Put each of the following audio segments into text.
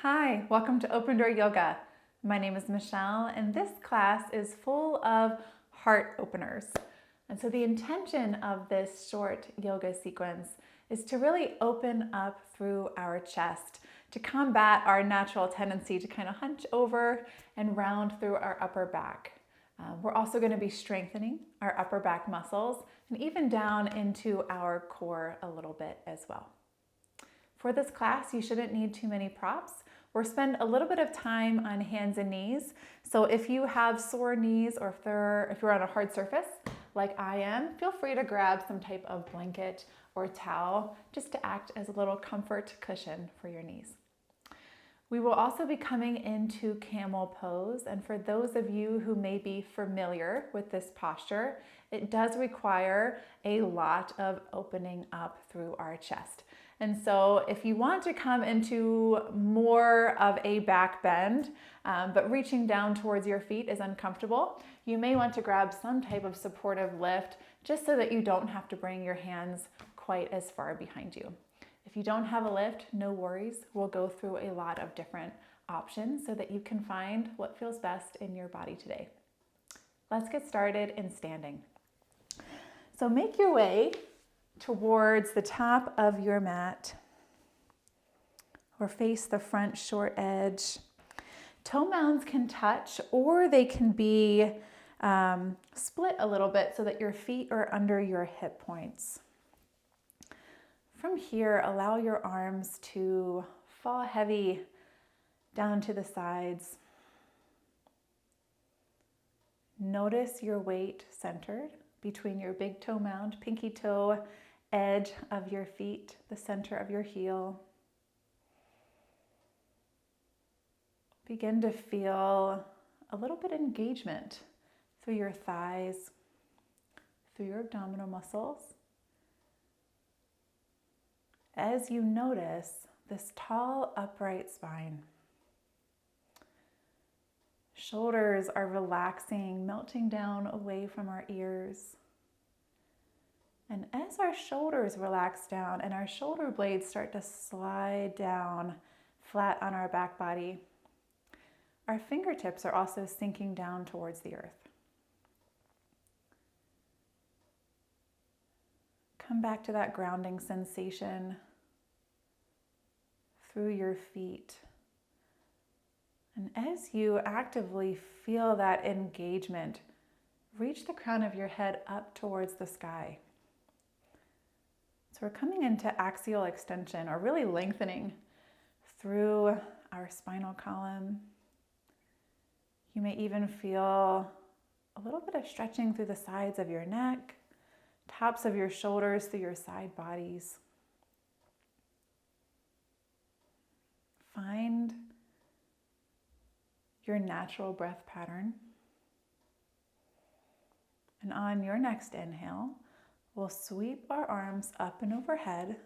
Hi, welcome to Open Door Yoga. My name is Michelle, and this class is full of heart openers. And so the intention of this short yoga sequence is to really open up through our chest, to combat our natural tendency to kind of hunch over and round through our upper back. We're also going to be strengthening our upper back muscles and even down into our core a little bit as well. For this class, you shouldn't need too many props. We'll spend a little bit of time on hands and knees. So if you have sore knees or if you're on a hard surface like I am, feel free to grab some type of blanket or towel just to act as a little comfort cushion for your knees. We will also be coming into Camel Pose, and for those of you who may be familiar with this posture, it does require a lot of opening up through our chest. And so if you want to come into more of a back bend, but reaching down towards your feet is uncomfortable, you may want to grab some type of supportive lift just so that you don't have to bring your hands quite as far behind you. If you don't have a lift, no worries. We'll go through a lot of different options so that you can find what feels best in your body today. Let's get started in standing. So make your way towards the top of your mat or face the front short edge. Toe mounds can touch or they can be split a little bit so that your feet are under your hip points. From here, allow your arms to fall heavy down to the sides. Notice your weight centered between your big toe mound, pinky toe, edge of your feet, the center of your heel. Begin to feel a little bit of engagement through your thighs, through your abdominal muscles. As you notice this tall, upright spine. Shoulders are relaxing, melting down away from our ears. And as our shoulders relax down and our shoulder blades start to slide down flat on our back body, our fingertips are also sinking down towards the earth. Come back to that grounding sensation through your feet. And as you actively feel that engagement, reach the crown of your head up towards the sky. So we're coming into axial extension, or really lengthening through our spinal column. You may even feel a little bit of stretching through the sides of your neck, tops of your shoulders through your side bodies. Find your natural breath pattern. And on your next inhale, we'll sweep our arms up and overhead,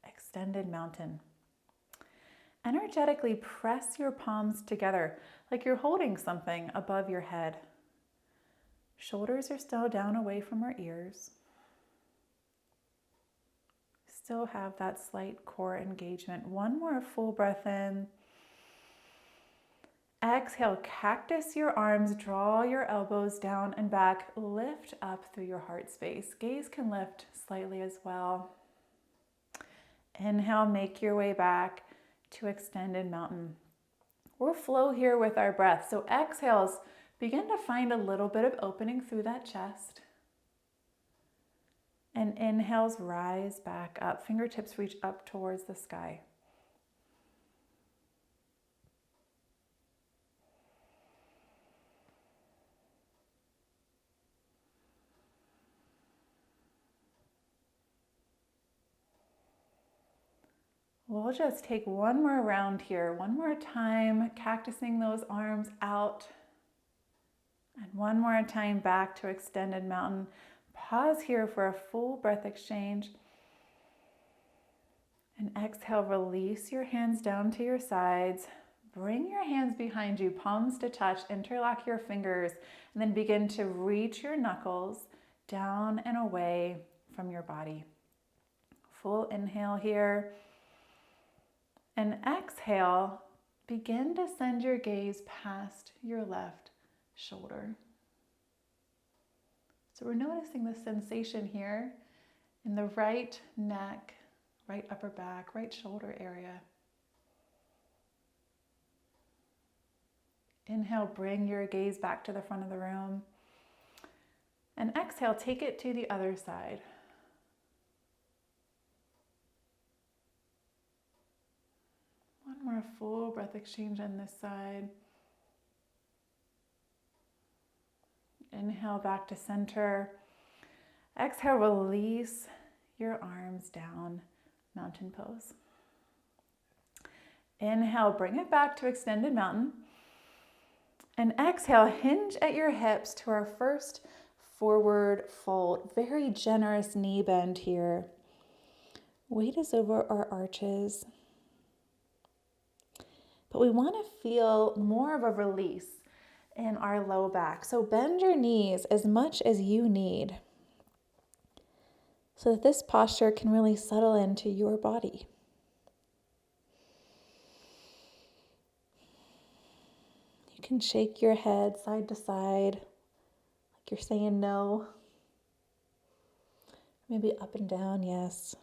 extended mountain. Energetically press your palms together like you're holding something above your head. Shoulders are still down away from our ears. Still have that slight core engagement. One more full breath in. Exhale, cactus your arms, draw your elbows down and back, lift up through your heart space. Gaze can lift slightly as well. Inhale, make your way back to extended mountain. We'll flow here with our breath. So exhales, begin to find a little bit of opening through that chest. And inhales, rise back up. Fingertips reach up towards the sky. We'll just take one more round here, one more time, cactusing those arms out. And one more time back to extended mountain. Pause here for a full breath exchange. And exhale, release your hands down to your sides. Bring your hands behind you, palms to touch, interlock your fingers, and then begin to reach your knuckles down and away from your body. Full inhale here. And exhale, begin to send your gaze past your left shoulder. So we're noticing the sensation here in the right neck, right upper back, right shoulder area. Inhale, bring your gaze back to the front of the room. And exhale, take it to the other side. One more full breath exchange on this side. Inhale back to center. Exhale, release your arms down, mountain pose. Inhale, bring it back to extended mountain. And exhale, hinge at your hips to our first forward fold. Very generous knee bend here. Weight is over our arches. But we want to feel more of a release in our low back. So bend your knees as much as you need so that this posture can really settle into your body. You can shake your head side to side like you're saying no. Maybe up and down, yes.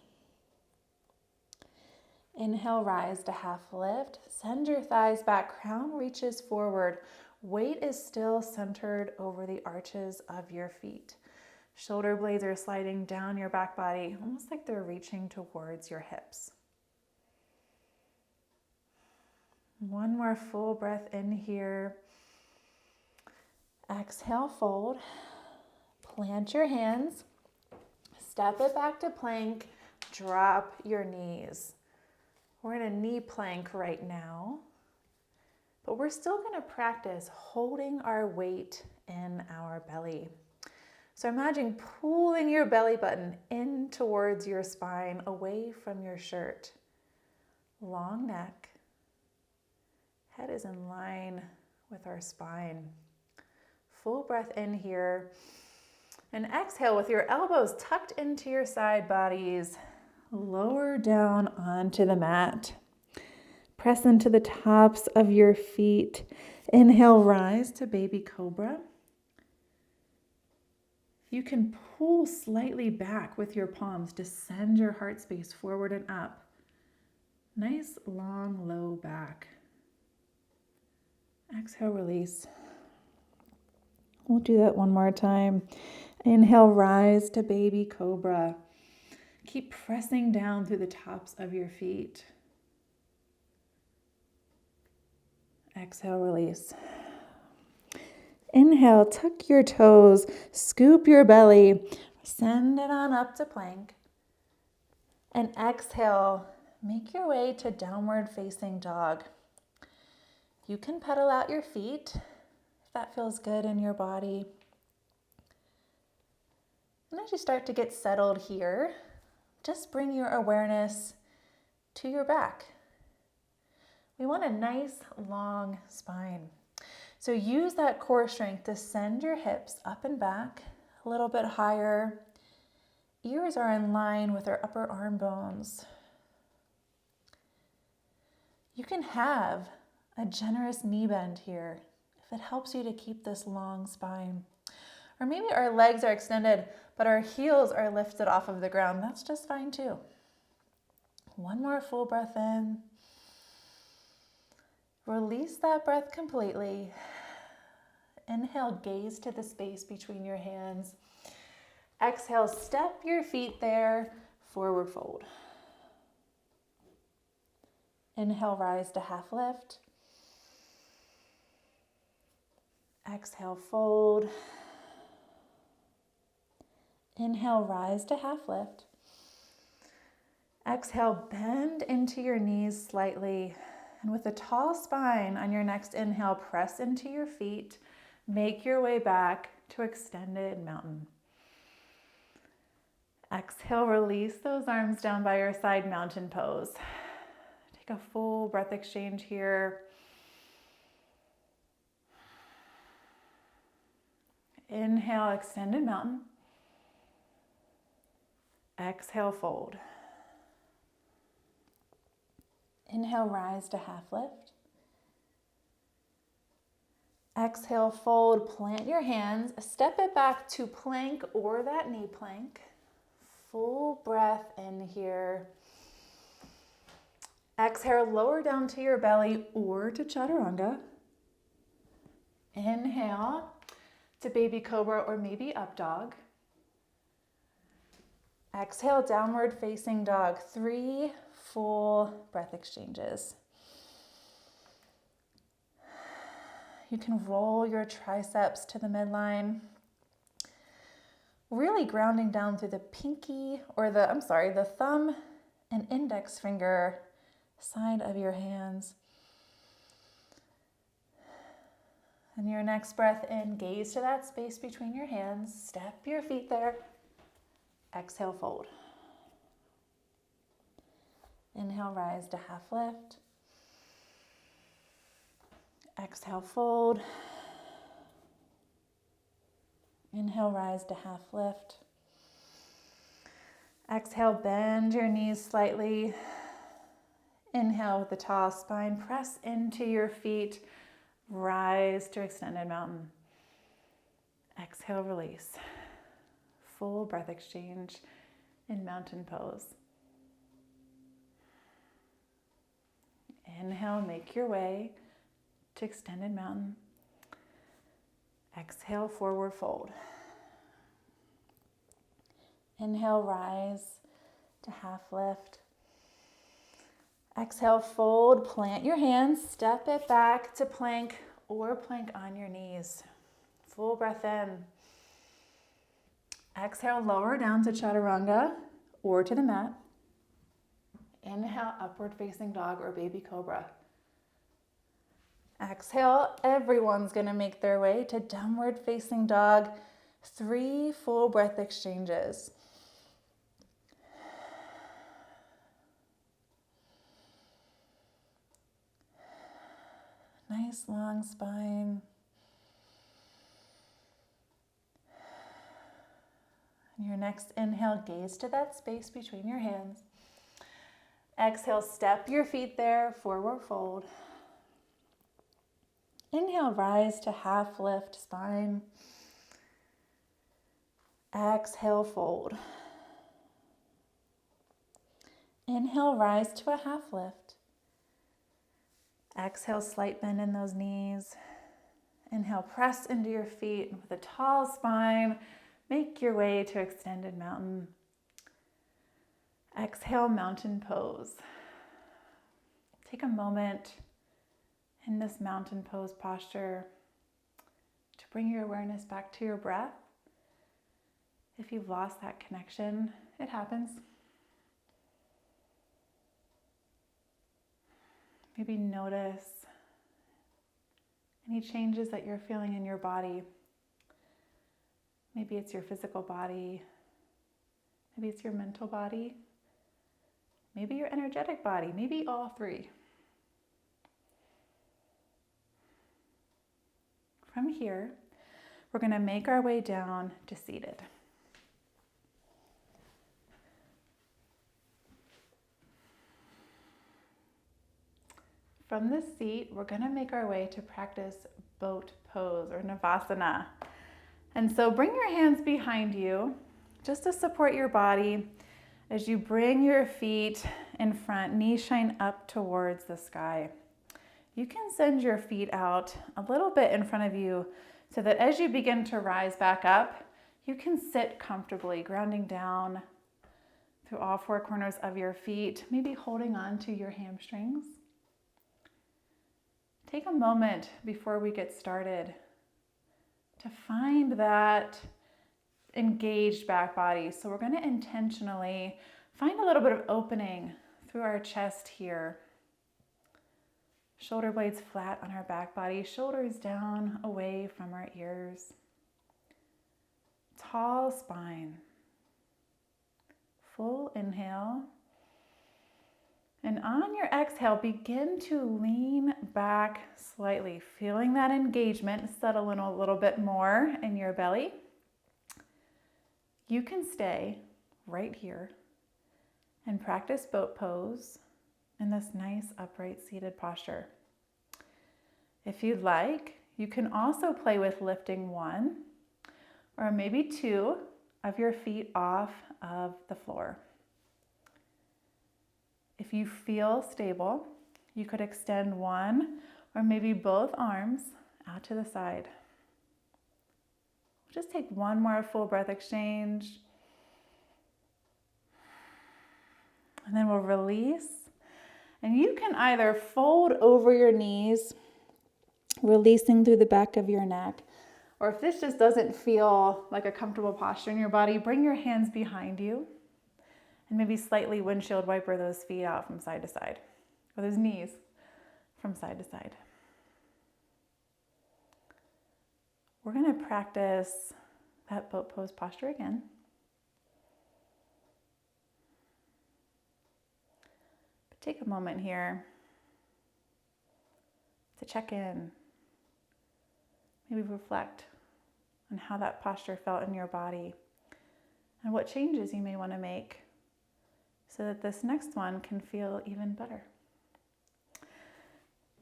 Inhale, rise to half lift. Send your thighs back, crown reaches forward. Weight is still centered over the arches of your feet. Shoulder blades are sliding down your back body, almost like they're reaching towards your hips. One more full breath in here. Exhale, fold. Plant your hands. Step it back to plank. Drop your knees. We're in a knee plank right now, but we're still going to practice holding our weight in our belly. So imagine pulling your belly button in towards your spine, away from your shirt. Long neck. Head is in line with our spine. Full breath in here. And exhale with your elbows tucked into your side bodies. Lower down onto the mat. Press into the tops of your feet. Inhale, rise to baby cobra. You can pull slightly back with your palms to send your heart space forward and up. Nice, long, low back. Exhale, release. We'll do that one more time. Inhale, rise to baby cobra. Keep pressing down through the tops of your feet. Exhale, release. Inhale, tuck your toes, scoop your belly, send it on up to plank. And exhale, make your way to downward facing dog. You can pedal out your feet if that feels good in your body. And as you start to get settled here, just bring your awareness to your back. We want a nice long spine. So use that core strength to send your hips up and back a little bit higher. Ears are in line with our upper arm bones. You can have a generous knee bend here if it helps you to keep this long spine. Or maybe our legs are extended, but our heels are lifted off of the ground. That's just fine too. One more full breath in. Release that breath completely. Inhale, gaze to the space between your hands. Exhale, step your feet there, forward fold. Inhale, rise to half lift. Exhale, fold. Inhale, rise to half lift. Exhale, bend into your knees slightly. And with a tall spine on your next inhale, press into your feet. Make your way back to extended mountain. Exhale, release those arms down by your side, mountain pose. Take a full breath exchange here. Inhale, extended mountain. Exhale, fold. Inhale, rise to half lift. Exhale, fold, plant your hands, step it back to plank or that knee plank. Full breath in here. Exhale, lower down to your belly or to chaturanga. Inhale to baby cobra or maybe up dog. Exhale, downward facing dog. 3 full breath exchanges. You can roll your triceps to the midline. Really grounding down through the pinky or the thumb and index finger side of your hands. And your next breath in, gaze to that space between your hands. Step your feet there. Exhale, fold. Inhale, rise to half lift. Exhale, fold. Inhale, rise to half lift. Exhale, bend your knees slightly. Inhale with the tall spine, press into your feet. Rise to extended mountain. Exhale, release. Full breath exchange in mountain pose. Inhale, make your way to extended mountain. Exhale, forward fold. Inhale, rise to half lift. Exhale, fold, plant your hands, step it back to plank or plank on your knees. Full breath in. Exhale, lower down to chaturanga or to the mat. Inhale, upward facing dog or baby cobra. Exhale, everyone's gonna make their way to downward facing dog. 3 full breath exchanges. Nice long spine. And your next inhale, gaze to that space between your hands. Exhale, step your feet there, forward fold. Inhale, rise to half lift spine. Exhale, fold. Inhale, rise to a half lift. Exhale, slight bend in those knees. Inhale, press into your feet with a tall spine. Make your way to extended mountain. Exhale, mountain pose. Take a moment in this mountain pose posture to bring your awareness back to your breath. If you've lost that connection, it happens. Maybe notice any changes that you're feeling in your body. Maybe it's your physical body. Maybe it's your mental body. Maybe your energetic body. Maybe all 3. From here, we're going to make our way down to seated. From this seat, we're going to make our way to practice boat pose or Navasana. And so bring your hands behind you just to support your body as you bring your feet in front, knees shine up towards the sky. You can send your feet out a little bit in front of you so that as you begin to rise back up, you can sit comfortably, grounding down through all 4 corners of your feet, maybe holding on to your hamstrings. Take a moment before we get started to find that engaged back body. So we're going to intentionally find a little bit of opening through our chest here. Shoulder blades flat on our back body, shoulders down away from our ears. Tall spine. Full inhale. And on your exhale, begin to lean back slightly, feeling that engagement settle in a little bit more in your belly. You can stay right here and practice boat pose in this nice upright seated posture. If you'd like, You can also play with lifting one or maybe two of your feet off of the floor. If you feel stable, you could extend one or maybe both arms out to the side. Just take one more full breath exchange. And then we'll release. And you can either fold over your knees, releasing through the back of your neck, or if this just doesn't feel like a comfortable posture in your body, bring your hands behind you and maybe slightly windshield wiper those feet out from side to side, or those knees from side to side. We're going to practice that boat pose posture again. But take a moment here to check in, maybe reflect on how that posture felt in your body and what changes you may want to make so that this next one can feel even better.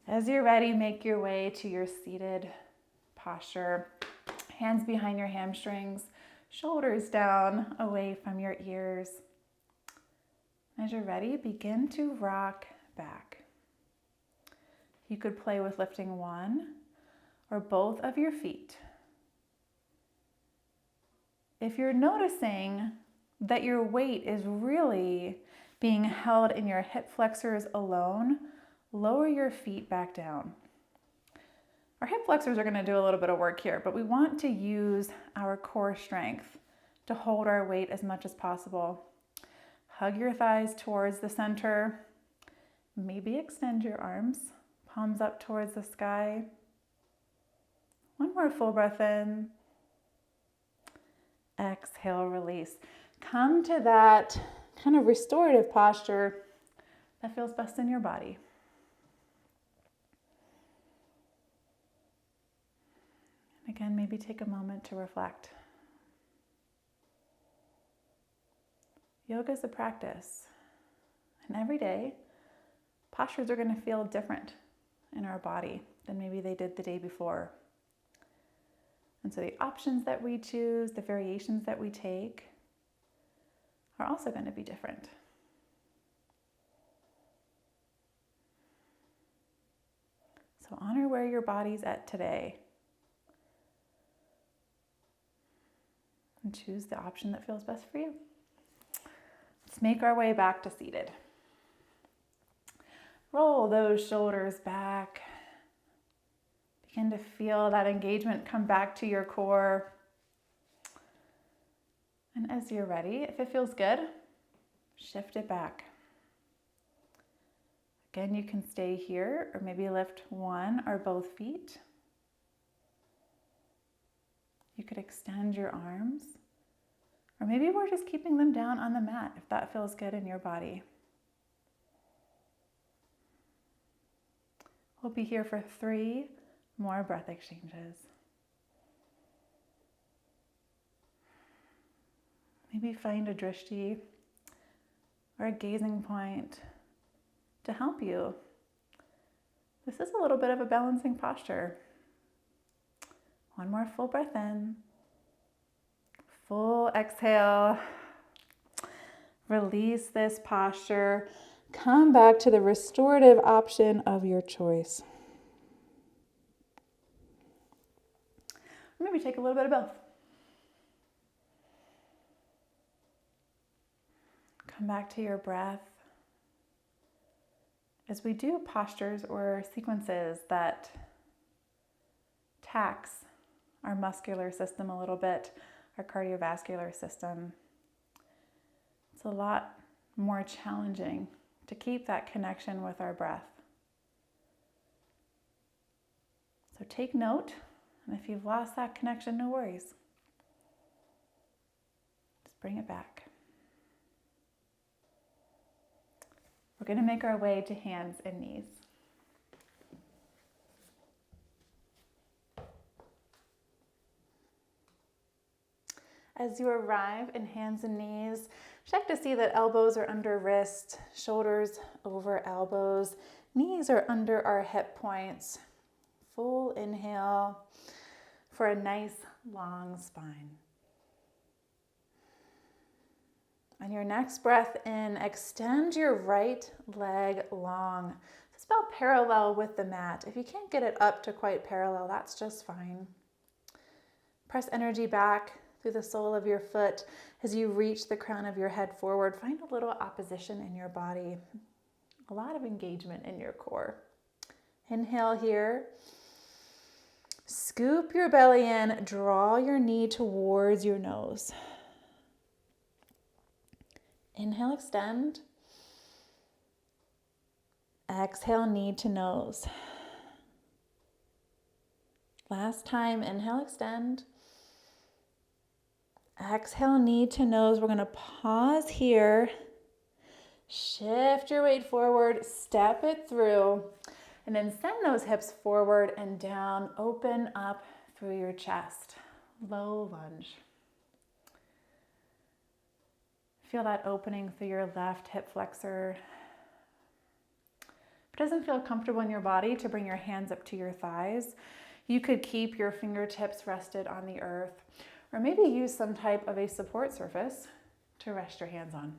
As you're ready, make your way to your seated posture. Hands behind your hamstrings, shoulders down away from your ears. As you're ready, begin to rock back. You could play with lifting one or both of your feet. If you're noticing that your weight is really being held in your hip flexors alone, lower your feet back down. Our hip flexors are going to do a little bit of work here, but we want to use our core strength to hold our weight as much as possible. Hug your thighs towards the center. Maybe extend your arms, palms up towards the sky. One more full breath in. Exhale, release. Come to that kind of restorative posture that feels best in your body. Again, maybe take a moment to reflect. Yoga is a practice, and every day, postures are going to feel different in our body than maybe they did the day before. And so the options that we choose, the variations that we take, are also going to be different. So honor where your body's at today. And choose the option that feels best for you. Let's make our way back to seated. Roll those shoulders back. Begin to feel that engagement come back to your core. And as you're ready, if it feels good, shift it back. Again, you can stay here or maybe lift one or both feet. You could extend your arms, or maybe we're just keeping them down on the mat if that feels good in your body. We'll be here for 3 more breath exchanges. Maybe find a drishti or a gazing point to help you. This is a little bit of a balancing posture. One more full breath in. Full exhale. Release this posture. Come back to the restorative option of your choice. Maybe take a little bit of both. Come back to your breath. As we do postures or sequences that tax our muscular system a little bit, our cardiovascular system, it's a lot more challenging to keep that connection with our breath. So take note, and if you've lost that connection, no worries. Just bring it back. We're going to make our way to hands and knees. As you arrive in hands and knees, check to see that elbows are under wrists, shoulders over elbows, knees are under our hip points, Full inhale for a nice long spine. On your next breath in, extend your right leg long. It's about parallel with the mat. If you can't get it up to quite parallel, that's just fine. Press energy back through the sole of your foot as you reach the crown of your head forward. Find a little opposition in your body, a lot of engagement in your core. Inhale here. Scoop your belly in, draw your knee towards your nose. Inhale, extend. Exhale, knee to nose. Last time, inhale, extend. Exhale, knee to nose. We're going to pause here. Shift your weight forward, step it through, and then send those hips forward and down. Open up through your chest. Low lunge. Feel that opening through your left hip flexor. If it doesn't feel comfortable in your body to bring your hands up to your thighs, you could keep your fingertips rested on the earth, or maybe use some type of a support surface to rest your hands on.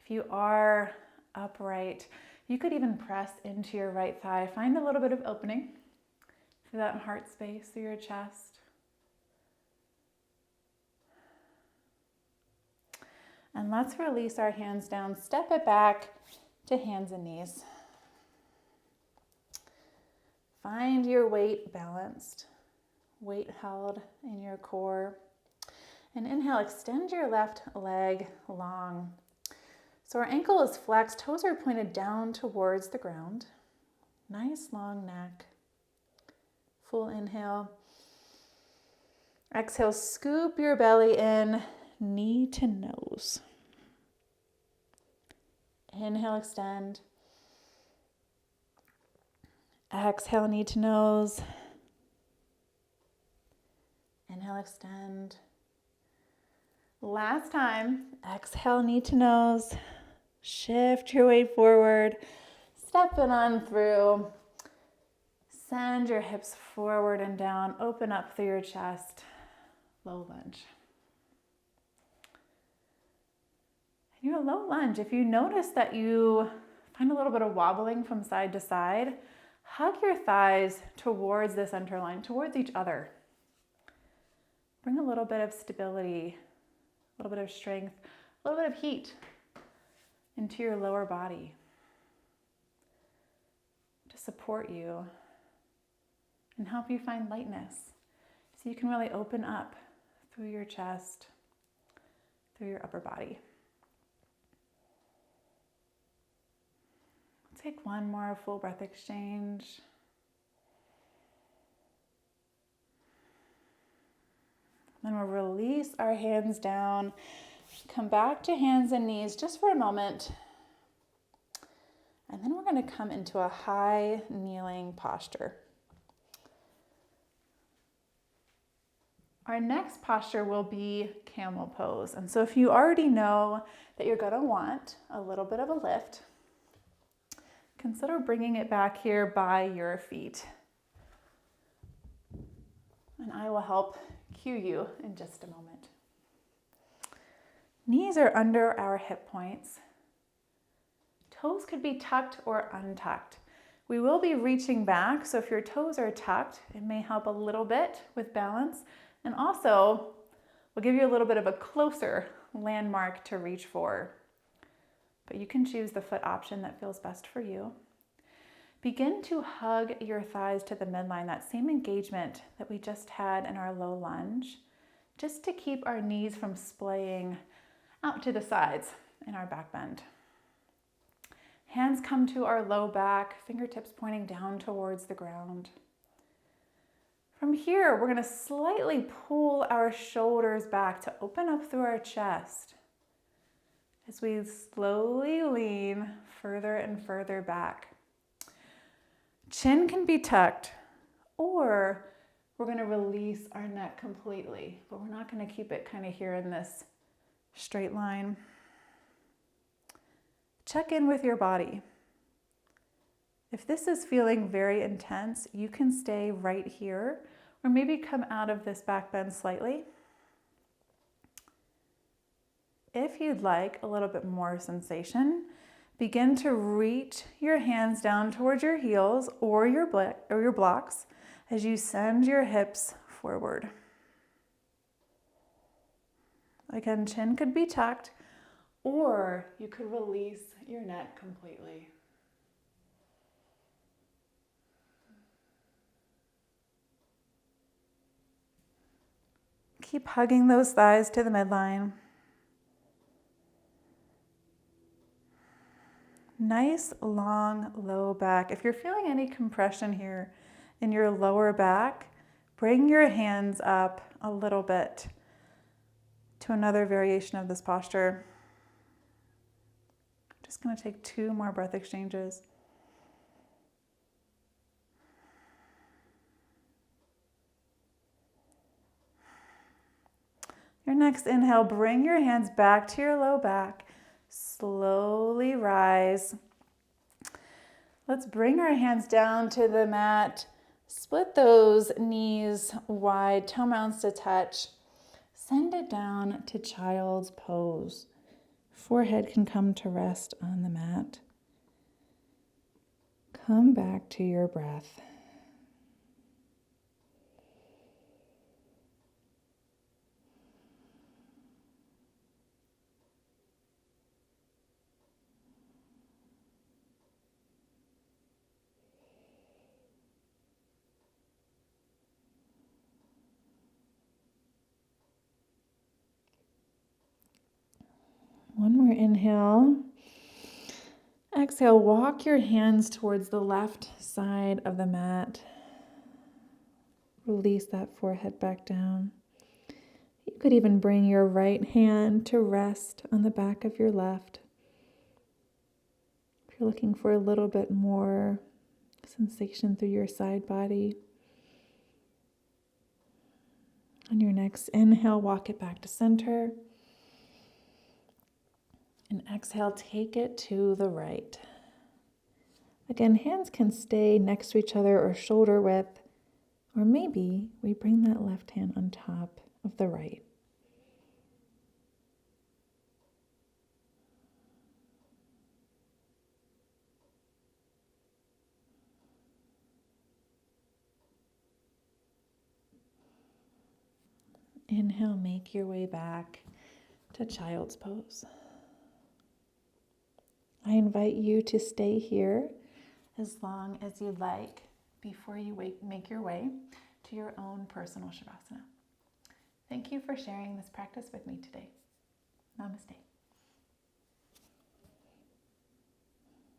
If you are upright, you could even press into your right thigh. Find a little bit of opening through that heart space, through your chest. And let's release our hands down. Step it back to hands and knees. Find your weight balanced, weight held in your core. And inhale, extend your left leg long. So our ankle is flexed, toes are pointed down towards the ground. Nice long neck. Full inhale. Exhale, scoop your belly in, knee to nose. Inhale, extend. Exhale, knee to nose. Inhale, extend. Last time, exhale, knee to nose. Shift your weight forward. Step it on through. Send your hips forward and down. Open up through your chest. Low lunge. In your low lunge, if you notice that you find a little bit of wobbling from side to side, hug your thighs towards the center line, towards each other. Bring a little bit of stability, a little bit of strength, a little bit of heat into your lower body to support you and help you find lightness so you can really open up through your chest, through your upper body. Take one more full breath exchange. Then we'll release our hands down. Come back to hands and knees just for a moment. And then we're going to come into a high kneeling posture. Our next posture will be Camel Pose. And so if you already know that you're going to want a little bit of a lift, consider bringing it back here by your feet. And I will help cue you in just a moment. Knees are under our hip points. Toes could be tucked or untucked. We will be reaching back, so if your toes are tucked, it may help a little bit with balance, and also will give you a little bit of a closer landmark to reach for. But you can choose the foot option that feels best for you. Begin to hug your thighs to the midline, that same engagement that we just had in our low lunge, just to keep our knees from splaying out to the sides in our back bend. Hands come to our low back, fingertips pointing down towards the ground. From here, we're going to slightly pull our shoulders back to open up through our chest as we slowly lean further and further back. Chin can be tucked, or we're going to release our neck completely, but we're not going to keep it kind of here in this straight line. Check in with your body. If this is feeling very intense, you can stay right here or maybe come out of this back bend slightly. If you'd like a little bit more sensation, begin to reach your hands down towards your heels or your blocks as you send your hips forward. Again, chin could be tucked, or you could release your neck completely. Keep hugging those thighs to the midline. Nice, long, low back. If you're feeling any compression here in your lower back, bring your hands up a little bit to another variation of this posture. Just going to take 2 more breath exchanges. Your next inhale, bring your hands back to your low back. Slowly rise. Let's bring our hands down to the mat. Split those knees wide, toe mounts to touch. Send it down to child's pose. Forehead can come to rest on the mat. Come back to your breath. One more inhale. Exhale, walk your hands towards the left side of the mat. Release that forehead back down. You could even bring your right hand to rest on the back of your left. If you're looking for a little bit more sensation through your side body. On your next inhale, walk it back to center. And exhale, take it to the right. Again, hands can stay next to each other or shoulder width, or maybe we bring that left hand on top of the right. Inhale, make your way back to child's pose. I invite you to stay here as long as you like before you make your way to your own personal Shavasana. Thank you for sharing this practice with me today. Namaste.